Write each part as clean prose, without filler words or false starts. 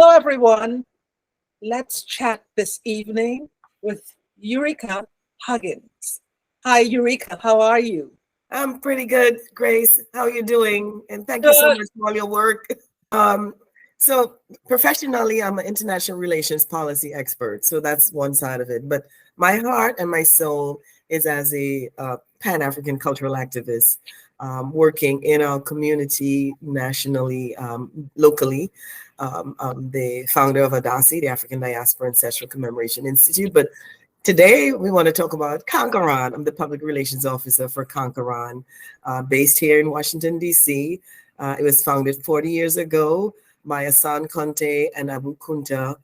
Hello, everyone. Let's chat this evening with Eurica Huggins. Hi, Eurica. How are you? I'm pretty good, Grace. How are you doing? And thank you so Good. much for all your work. Um, so professionally, I'm an international relations policy expert. So that's one side of it. But my heart and my soul is as a Pan-African cultural activist, working in our community nationally, locally. I'm the founder of ADASI, the African Diaspora Ancestral Commemoration Institute. But today, we want to talk about Kankouran. I'm the public relations officer for Kankouran, based here in Washington, D.C. It was founded 40 years ago by Assane Konte and Abu Kunta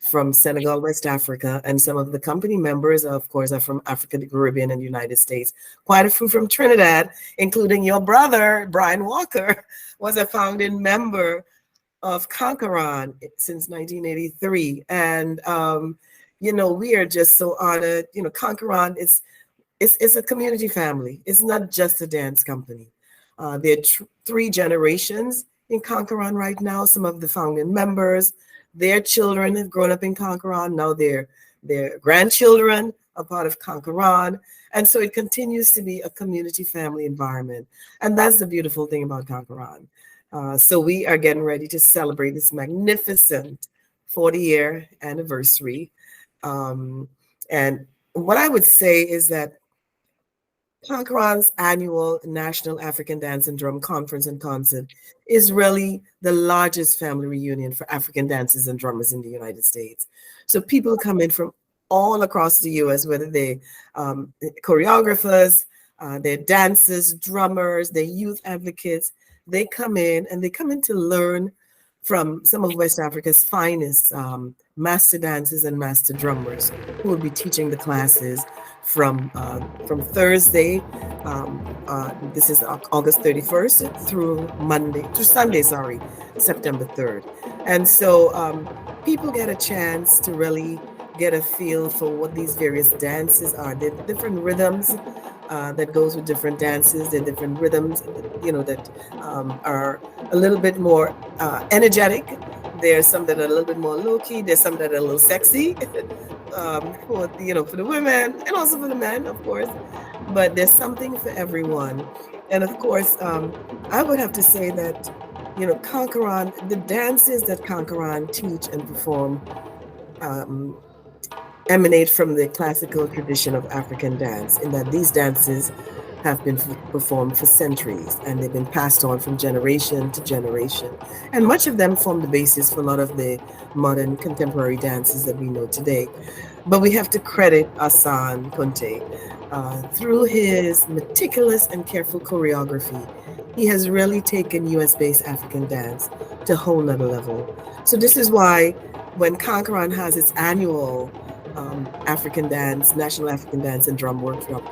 from Senegal, West Africa. And some of the company members, of course, are from Africa, the Caribbean, and the United States. Quite a few from Trinidad, including your brother, Brian Walker, was a founding member of Kankouran since 1983. And we are just so honored. Kankouran is a community family. It's not just a dance company. There are three generations in Kankouran right now. Some of the founding members, their children have grown up in Kankouran. Now their grandchildren are part of Kankouran. And so it continues to be a community family environment. And that's the beautiful thing about Kankouran. So we are getting ready to celebrate this magnificent 40-year anniversary. And what I would say is that Kankouran's annual National African Dance and Drum Conference and Concert is really the largest family reunion for African dancers and drummers in the United States. So people come in from all across the US, whether they choreographers, they're dancers, drummers, they're youth advocates. They come in to learn from some of West Africa's finest master dancers and master drummers who will be teaching the classes from Thursday. This is August 31st through Sunday, September 3rd. And so people get a chance to really get a feel for what these various dances are. There are different rhythms that goes with different dances. There are different rhythms, that are a little bit more energetic. There's some that are a little bit more low key. There's some that are a little sexy for the women and also for the men, of course. But there's something for everyone. And of course, I would have to say that Kankouran, the dances that Kankouran teach and perform emanate from the classical tradition of African dance, in that these dances have been performed for centuries and they've been passed on from generation to generation. And much of them form the basis for a lot of the modern contemporary dances that we know today. But we have to credit Assane Konte. Through his meticulous and careful choreography, he has really taken US-based African dance to a whole nother level. So this is why when Kankouran has its annual National African Dance and Drum Workshop,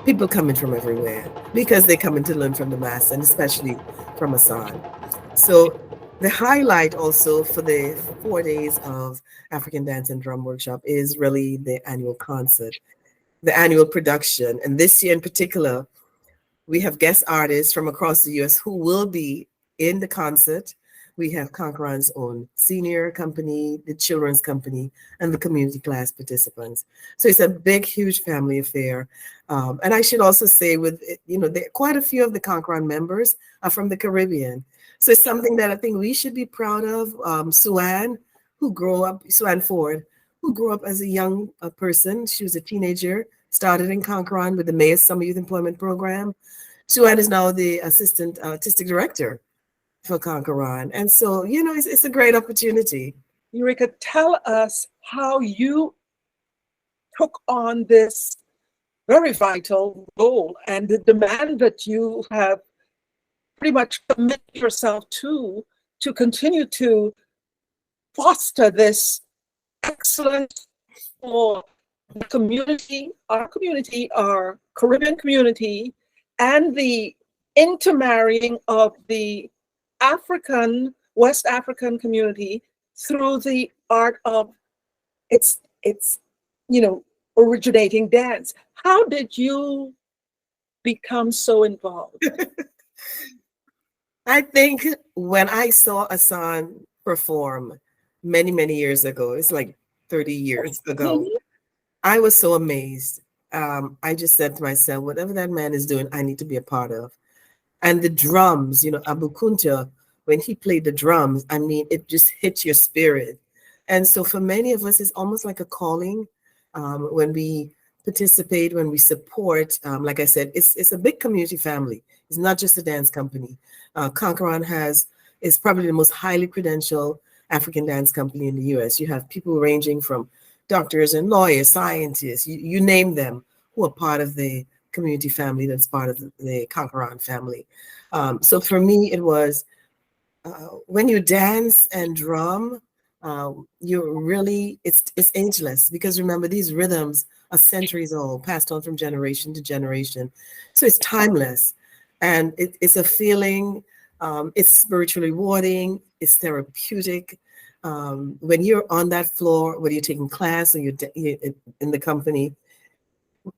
people come in from everywhere because they come in to learn from the master, and especially from Assane. So the highlight also for the 4 days of African Dance and Drum Workshop is really the annual concert, the annual production. And this year in particular, we have guest artists from across the US who will be in the concert. We have Kankouran's own senior company, the children's company, and the community class participants. So it's a big, huge family affair. And I should also say, quite a few of the Kankouran members are from the Caribbean. So it's something that I think we should be proud of. Suan Ford, who grew up as a young person. She was a teenager, started in Kankouran with the Mayor's Summer Youth Employment Program. Suan is now the assistant artistic director for Kankouran. And so, it's a great opportunity. Eurica, tell us how you took on this very vital role and the demand that you have pretty much committed yourself to continue to foster this excellence for the community, our Caribbean community, and the intermarrying of the West African community through the art of its originating dance. How did you become so involved? I think when I saw Assane perform, many, many years ago. It's like 30 years ago. Mhm. I was so amazed. I just said to myself, whatever that man is doing, I need to be a part of. And the drums, Abu Kunta, when he played the drums, I mean, it just hits your spirit. And so for many of us, it's almost like a calling when we participate, when we support. Like I said, it's a big community family. It's not just a dance company. Kankouran is probably the most highly credentialed African dance company in the US. You have people ranging from doctors and lawyers, scientists, you name them, who are part of the community family that's part of the Kankouran family. So for me, it was when you dance and drum, you're really, it's ageless, because remember, these rhythms are centuries old, passed on from generation to generation. So it's timeless, and it's a feeling. It's spiritually rewarding. It's therapeutic. When you're on that floor, whether you're taking class or you're in the company,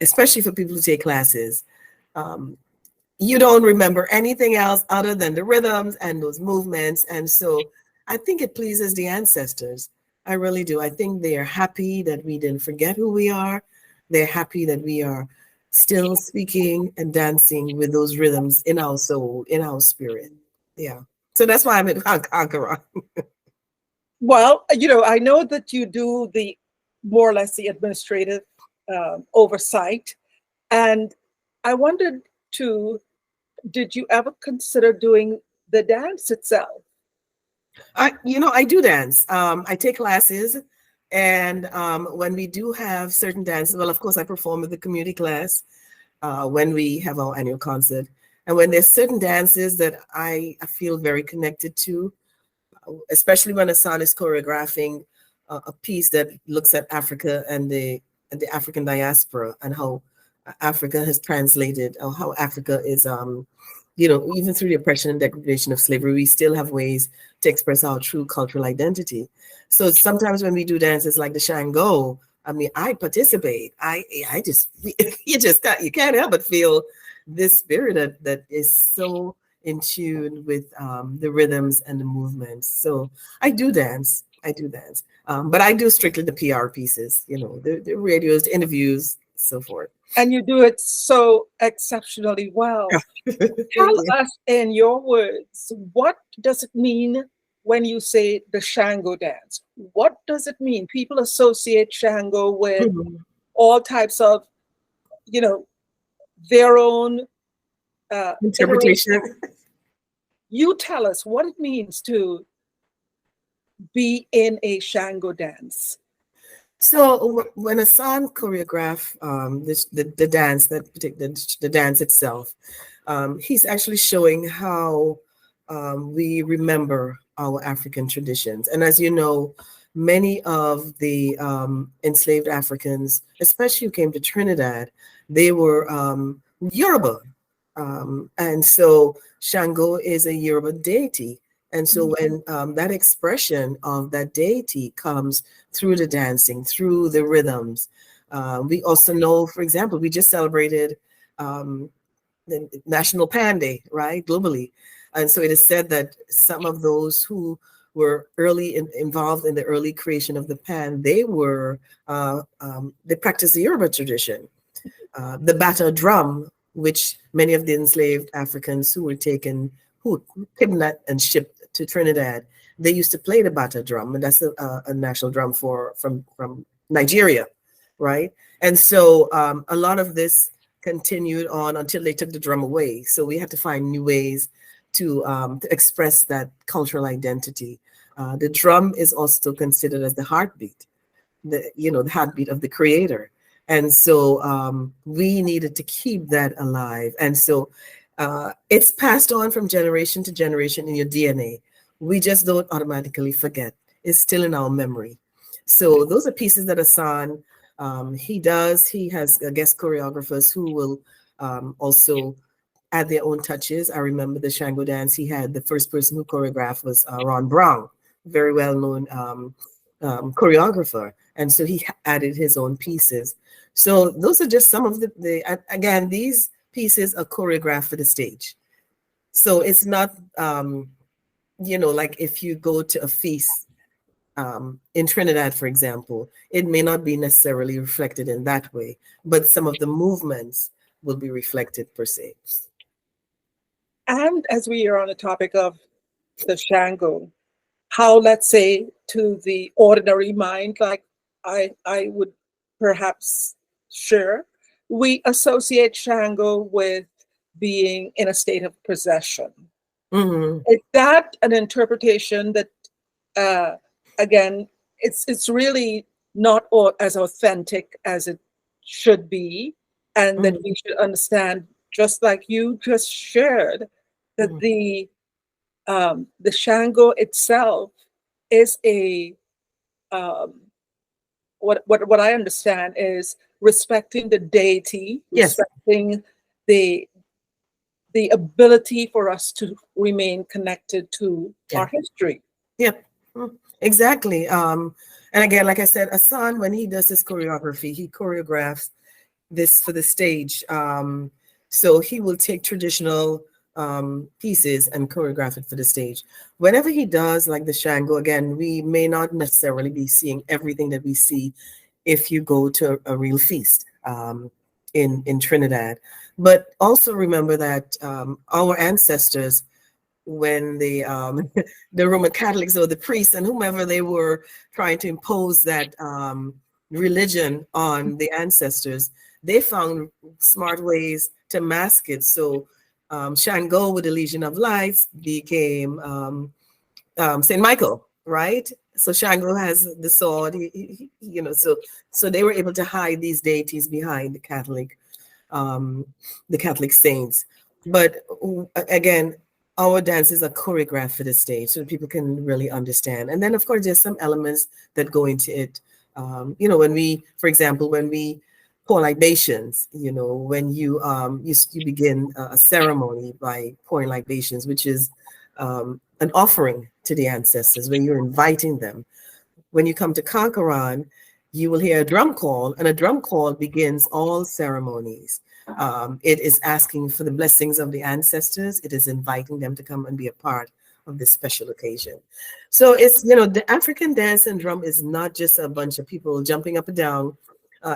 especially for people who take classes, um, you don't remember anything else other than the rhythms and those movements. And so I think it pleases the ancestors. I really do. I think they are happy that we didn't forget who we are. They're happy that we are still speaking and dancing with those rhythms in our soul, in our spirit. Yeah. So that's why I'm in Ankara. Well, I know that you do the more or less the administrative oversight, and I wondered too, did you ever consider doing the dance itself? I do dance. I take classes, and when we do have certain dances, well, of course, I perform with the community class when we have our annual concert, and when there's certain dances that I feel very connected to, especially when Assane is choreographing a piece that looks at Africa and the African diaspora, and how Africa has translated, or how Africa is, even through the oppression and degradation of slavery, we still have ways to express our true cultural identity. So sometimes when we do dances like the Shango, I mean, I participate. I just you can't help but feel this spirit that is so in tune with the rhythms and the movements. So I do dance. I do dance. But I do strictly the PR pieces, the radios, the interviews, so forth. And you do it so exceptionally well. Thank Tell you. us in your words, what does it mean when you say the Shango dance? What does it mean? People associate Shango with Mhm. all types of, you know, their own iteration. Interpretation. You tell us what it means to be in a Shango dance. So when Assane choreographed the dance, the dance itself, he's actually showing how we remember our African traditions. And as you know, many of the enslaved Africans, especially who came to Trinidad, they were Yoruba. And so Shango is a Yoruba deity. And so when that expression of that deity comes through the dancing, through the rhythms, we also know, for example, we just celebrated the National Pan Day, right, globally. And so it is said that some of those who were involved in the early creation of the pan, they practiced the Yoruba tradition. The bata drum, which many of the enslaved Africans who who kidnapped and shipped to Trinidad, they used to play the bata drum, and that's a national drum from Nigeria, right? And so a lot of this continued on until they took the drum away. So we had to find new ways to express that cultural identity. The drum is also considered as the heartbeat, the heartbeat of the creator. And so we needed to keep that alive. And so it's passed on from generation to generation in your DNA. We just don't automatically forget. It's still in our memory. So those are pieces that Assane, he has guest choreographers who will also add their own touches. I remember the Shango dance, he had the first person who choreographed was Ron Brown, very well-known choreographer. And so he added his own pieces. So those are just some of again, these pieces are choreographed for the stage. So it's not, like if you go to a feast In Trinidad, for example, it may not be necessarily reflected in that way, but some of the movements will be reflected per se. And as we are on the topic of the Shango, how, let's say, to the ordinary mind, like I would perhaps share, we associate Shango with being in a state of possession. Mm-hmm. Is that an interpretation that, uh, again, it's really not as authentic as it should be, and that we should understand, just like you just shared, that the Shango itself is a what I understand is respecting the deity, Yes. respecting the the ability for us to remain connected to Yeah. our history. Yep. Exactly. And again, like I said, Assane, when he does his choreography, he choreographs this for the stage. So he will take traditional pieces and choreograph it for the stage. Whenever he does, like the Shango, again, we may not necessarily be seeing everything that we see if you go to a real feast in Trinidad. But also remember that our ancestors, when the Roman Catholics or the priests and whomever they were trying to impose that religion on the ancestors, they found smart ways to mask it. So Shango with the Legion of Lights became Saint Michael, right? So Shango has the sword, so they were able to hide these deities behind um, the Catholic saints. But again, our dances are choreographed for the stage so that people can really understand. And then, of course, there's some elements that go into it. When we, for example, when we pour libations, when you begin a ceremony by pouring libations, which is an offering to the ancestors, when you're inviting them. When you come to Kankouran, you will hear a drum call, and a drum call begins all ceremonies. It is asking for the blessings of the ancestors. It is inviting them to come and be a part of this special occasion. So it's, the African dance and drum is not just a bunch of people jumping up and down.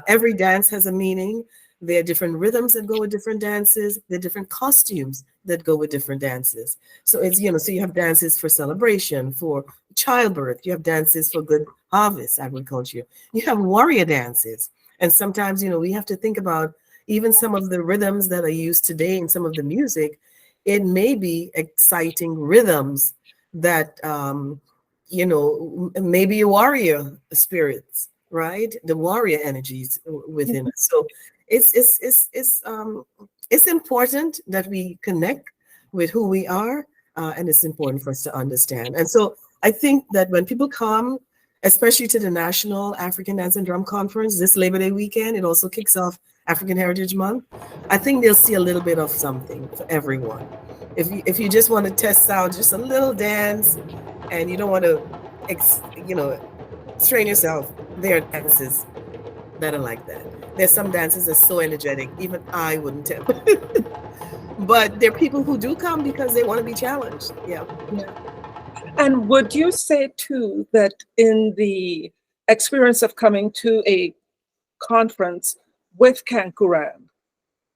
Every dance has a meaning. There are different rhythms that go with different dances. There are different costumes that go with different dances. So it's, so you have dances for celebration, for childbirth. You have dances for good harvest, agriculture. You have warrior dances. And sometimes, we have to think about even some of the rhythms that are used today in some of the music. It may be exciting rhythms that, maybe warrior spirits, right? The warrior energies within us. So it's important that we connect with who we are, and it's important for us to understand. And so I think that when people come, especially to the National African Dance and Drum Conference this Labor Day weekend, it also kicks off African Heritage Month. I think they'll see a little bit of something for everyone. If you just want to test out just a little dance, and you don't want to, strain yourself, there are dances that are like that. There's some dances that's so energetic, even I wouldn't tell. But there are people who do come because they want to be challenged. Yeah. And would you say too that in the experience of coming to a conference with Kankouran,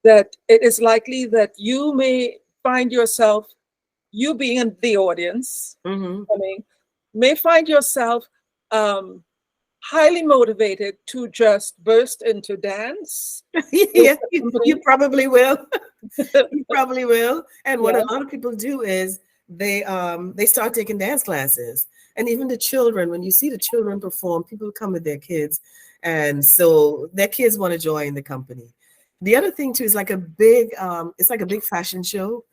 that it is likely that you may find yourself, you being in the audience, may find yourself highly motivated to just burst into dance? Yeah, you probably will. You probably will. And what a lot of people do is they start taking dance classes. And even the children, when you see the children perform, people come with their kids, and so their kids want to join the company. The other thing too is like it's like a big fashion show.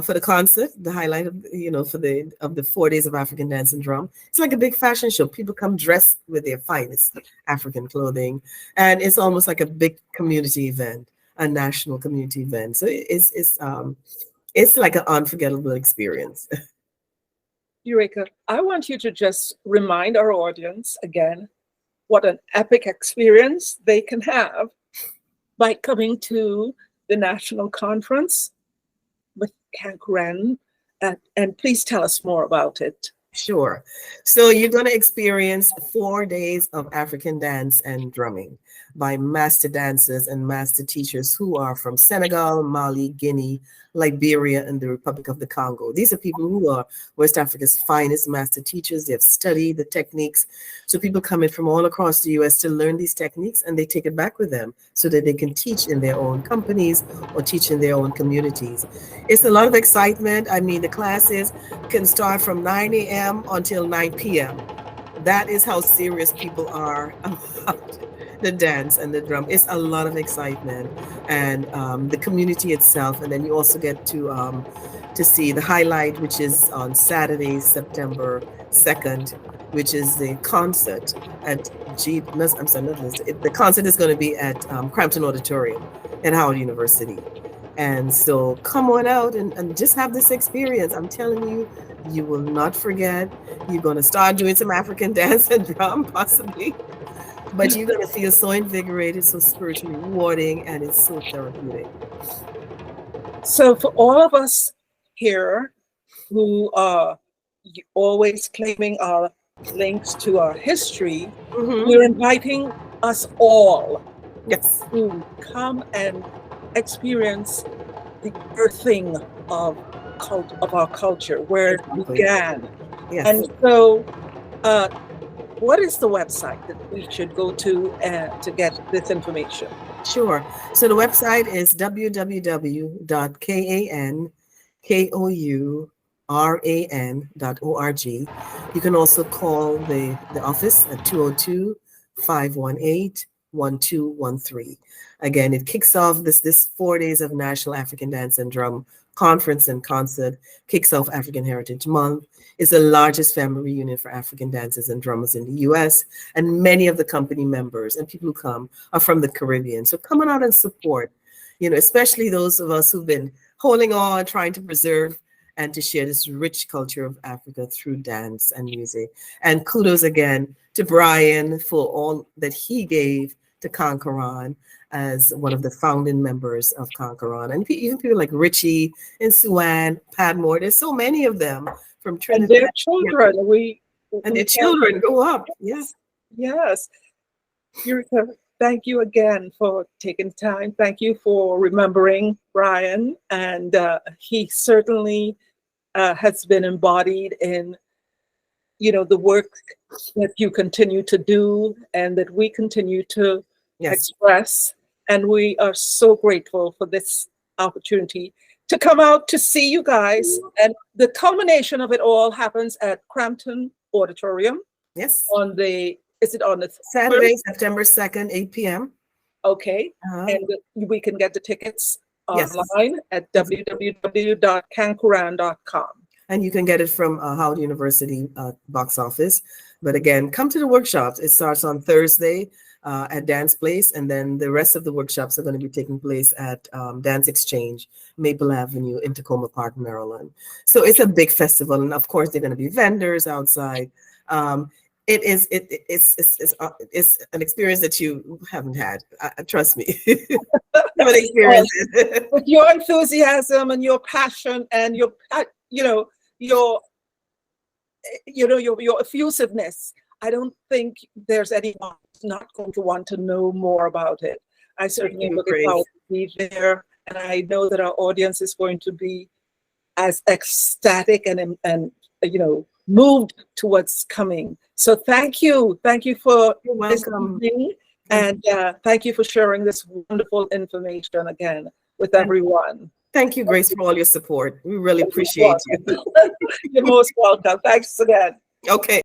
For the concert, the highlight of the 4 days of African dance and drum. It's like a big fashion show. People come dressed with their finest African clothing, and it's almost like a big community event, a national community event. So it's like an unforgettable experience. Eurica, I want you to just remind our audience again what an epic experience they can have by coming to the national conference with Kankouran, and please tell us more about it. Sure. So you're going to experience 4 days of African dance and drumming by master dancers and master teachers who are from Senegal, Mali, Guinea, Liberia, and the Republic of the Congo. These are people who are West Africa's finest master teachers. They have studied the techniques. So people come in from all across the US to learn these techniques, and they take it back with them so that they can teach in their own companies or teach in their own communities. It's a lot of excitement. I mean, the classes can start from 9 a.m. until 9 p.m. That is how serious people are about the dance and the drum. It's a lot of excitement, and the community itself. And then you also get to see the highlight, which is on Saturday, September 2nd, which is the concert at I'm sorry, not this. The concert is going to be at Crampton Auditorium at Howard University. And so come on out and just have this experience. I'm telling you, you will not forget. You're going to start doing some African dance and drum, possibly. But you're going to feel so invigorated, so spiritually rewarding, and it's so therapeutic. So for all of us here who are always claiming our links to our history, we're inviting us all to come and experience the earthing of our culture, where it began. Yes. And so what is the website that we should go to get this information? Sure. So the website is www.kankouran.org. You can also call the office at 202-518-1213. Again, it kicks off this 4 days of National African Dance and Drum Conference and Concert, kicks off African Heritage Month. It's the largest family reunion for African dancers and drummers in the US, and many of the company members and people who come are from the Caribbean. So come on out and support, especially those of us who've been holding on, trying to preserve and to share this rich culture of Africa through dance and music. And kudos again to Brian for all that he gave to Kankouran as one of the founding members of Kankouran. And even people like Richie and Suan, Padmore, there's so many of them from Trinidad. And their children. And their children grow up. Yes. Yes. Eurica, thank you again for taking time. Thank you for remembering Brian. And he certainly has been embodied in, the work that you continue to do and that we continue to express. And we are so grateful for this opportunity to come out to see you guys. And the culmination of it all happens at Crampton Auditorium. Yes. Is it on the Saturday, September 2nd, 8 p.m. Okay. And we can get the tickets online at www.kankouran.com. And you can get it from Howard University box office. But again, come to the workshops. It starts on Thursday at Dance Place, and then the rest of the workshops are going to be taking place at Dance Exchange, Maple Avenue in Tacoma Park, Maryland. So it's a big festival, and of course, there are going to be vendors outside. It's an experience that you haven't had. Trust me. Haven't experienced it. With your enthusiasm and your passion and your effusiveness, I don't think there's anyone who's not going to want to know more about it. I certainly look forward to be there, and I know that our audience is going to be as ecstatic and moved to what's coming. So thank you for this evening, and thank you for sharing this wonderful information again with everyone. Thank you, Grace, for all your support. We really appreciate you. You're most welcome. Thanks again. Okay.